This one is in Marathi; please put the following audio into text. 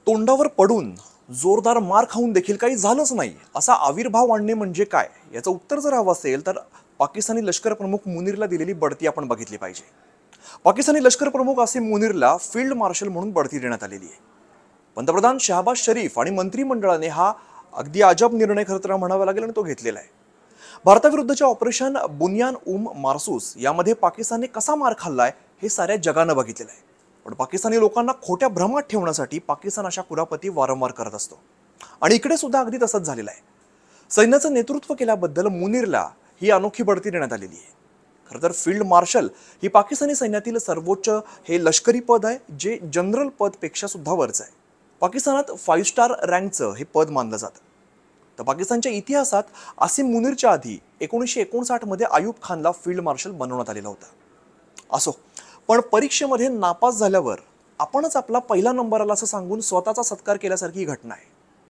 तोंडावर पडून जोरदार मार खाऊन देखील काही झालंच नाही असा आविर्भाव आणणे म्हणजे काय याचं उत्तर जर हवं असेल तर पाकिस्तानी लष्कर प्रमुख मुनीरला दिलेली बढती आपण बघितली पाहिजे. पाकिस्तानी लष्कर प्रमुख असे मुनीरला फील्ड मार्शल म्हणून बढती देण्यात आलेली आहे. पंतप्रधान शहबाज शरीफ आणि मंत्रिमंडळाने हा अगदी अजब निर्णय खरं तर म्हणावा लागेल आणि तो घेतलेला आहे. भारताविरुद्धच्या ऑपरेशन बुनियान मार्सूस यामध्ये पाकिस्तानने कसा मार खाल्लाय हे साऱ्या जगानं बघितलेलं आहे. पण पाकिस्तानी लोकांना खोट्या भ्रमात ठेवण्यासाठी पाकिस्तान अशा कुरापती वारंवार करत असतो आणि इकडे सुद्धा अगदी तसंच झालेलं आहे. सैन्याचं नेतृत्व केल्याबद्दल मुनीरला ही अनोखी बढती देण्यात आलेली आहे. खरं तर फील्ड मार्शल ही पाकिस्तानी सैन्यातील सर्वोच्च हे लष्करी पद आहे जे जनरल पदपेक्षा सुद्धा वरचं आहे. पाकिस्तानात 5 स्टार रँकचं हे पद मानलं जातं. तर पाकिस्तानच्या इतिहासात आसिम मुनीरच्या आधी 1959 मध्ये आयूब खानला फील्ड मार्शल बनवण्यात आलेला होता. असो, पण परीक्षेमध्ये नापास झाल्यावर आपणच आपला पहिला नंबर आला असं सांगून स्वतःचा सत्कार केल्यासारखी घटना आहे.